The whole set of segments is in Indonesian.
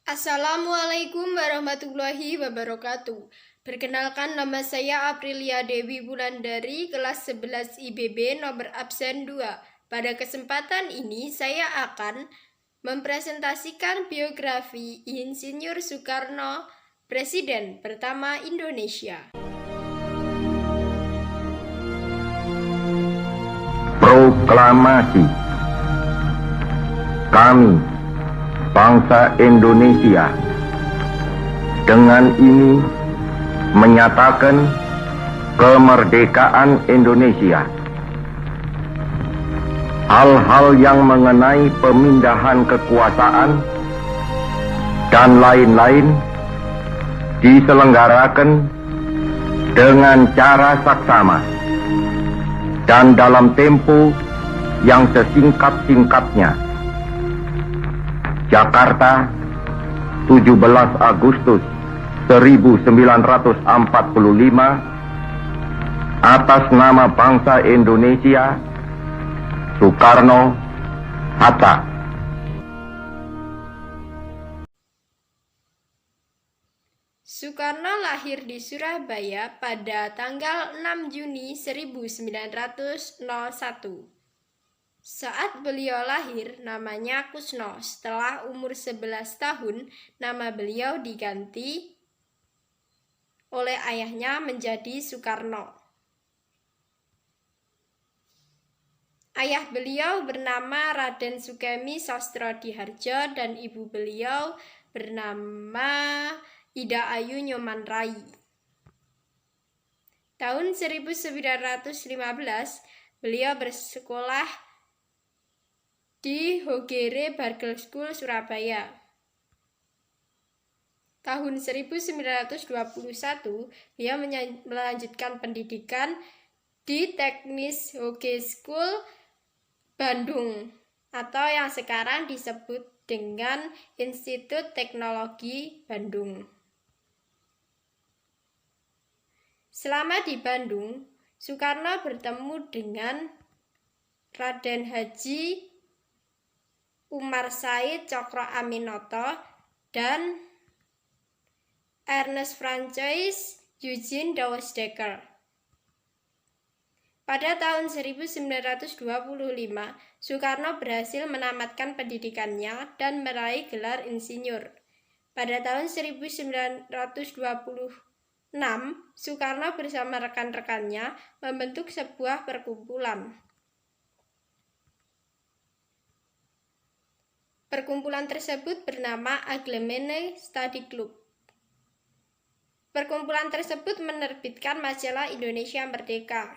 Assalamualaikum warahmatullahi wabarakatuh. Perkenalkan, nama saya Aprilia Dewi Wulandari, kelas 11 IBB nomor absen 2. Pada kesempatan ini saya akan mempresentasikan biografi Insinyur Soekarno, Presiden pertama Indonesia. Proklamasi. Kami, bangsa Indonesia, dengan ini menyatakan kemerdekaan Indonesia. Hal-hal yang mengenai pemindahan kekuasaan dan lain-lain diselenggarakan dengan cara saksama dan dalam tempo yang sesingkat-singkatnya. Jakarta, 17 Agustus 1945, atas nama bangsa Indonesia, Soekarno-Hatta. Soekarno lahir di Surabaya pada tanggal 6 Juni 1901. Saat beliau lahir, namanya Kusno. Setelah umur 11 tahun, nama beliau diganti oleh ayahnya menjadi Soekarno. Ayah beliau bernama Raden Sukemi Sastrodihardjo dan ibu beliau bernama Ida Ayu Nyoman Rai. Tahun 1915, beliau bersekolah di Hogere Bagel School, Surabaya. Tahun 1921, beliau melanjutkan pendidikan di Teknis Hoge School, Bandung, atau yang sekarang disebut dengan Institut Teknologi Bandung. Selama di Bandung, Soekarno bertemu dengan Raden Haji Umar Said Cokro Aminoto dan Ernest Francois Eugene Dawes-Dekker. Pada tahun 1925, Soekarno berhasil menamatkan pendidikannya dan meraih gelar insinyur. Pada tahun 1926, Soekarno bersama rekan-rekannya membentuk sebuah perkumpulan. Perkumpulan tersebut bernama Aglemene Study Club. Perkumpulan tersebut menerbitkan majalah Indonesia Merdeka.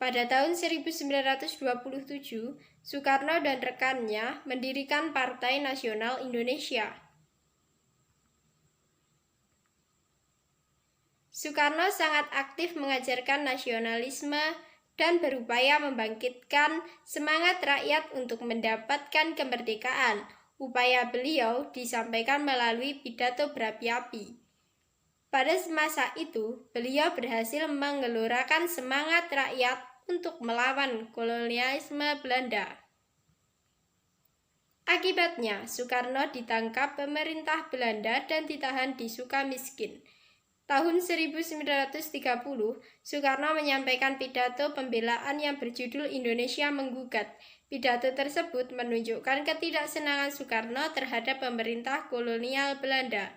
Pada tahun 1927, Soekarno dan rekannya mendirikan Partai Nasional Indonesia. Soekarno sangat aktif mengajarkan nasionalisme dan berupaya membangkitkan semangat rakyat untuk mendapatkan kemerdekaan. Upaya beliau disampaikan melalui pidato berapi-api. Pada masa itu, beliau berhasil menggelorakan semangat rakyat untuk melawan kolonialisme Belanda. Akibatnya, Soekarno ditangkap pemerintah Belanda dan ditahan di Sukamiskin. Tahun 1930, Soekarno menyampaikan pidato pembelaan yang berjudul Indonesia Menggugat. Pidato tersebut menunjukkan ketidaksenangan Soekarno terhadap pemerintah kolonial Belanda.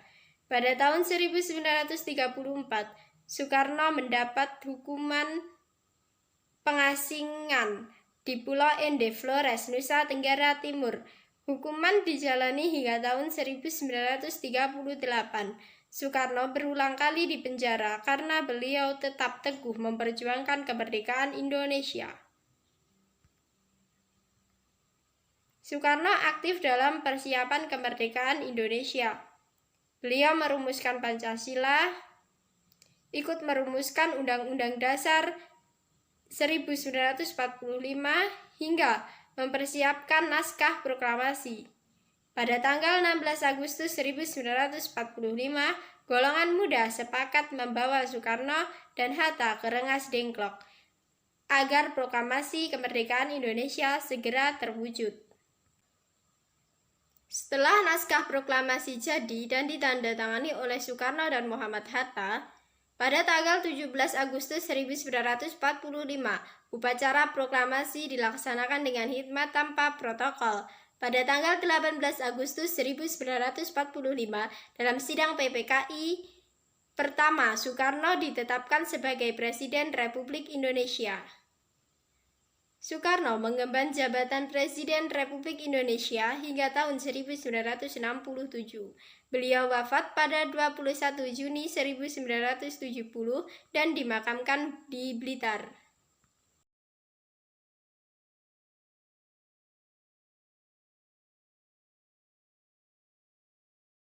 Pada tahun 1934, Soekarno mendapat hukuman pengasingan di Pulau Ende Flores, Nusa Tenggara Timur. Hukuman dijalani hingga tahun 1938. Soekarno berulang kali dipenjara karena beliau tetap teguh memperjuangkan kemerdekaan Indonesia. Soekarno aktif dalam persiapan kemerdekaan Indonesia. Beliau merumuskan Pancasila, ikut merumuskan Undang-Undang Dasar 1945 hingga mempersiapkan naskah proklamasi. Pada tanggal 16 Agustus 1945, golongan muda sepakat membawa Soekarno dan Hatta ke Rengas Dengklok agar proklamasi kemerdekaan Indonesia segera terwujud. Setelah naskah proklamasi jadi dan ditandatangani oleh Soekarno dan Muhammad Hatta, pada tanggal 17 Agustus 1945, upacara proklamasi dilaksanakan dengan hikmat tanpa protokol. Pada tanggal 18 Agustus 1945, dalam sidang PPKI pertama, Soekarno ditetapkan sebagai Presiden Republik Indonesia. Soekarno mengemban jabatan Presiden Republik Indonesia hingga tahun 1967. Beliau wafat pada 21 Juni 1970 dan dimakamkan di Blitar.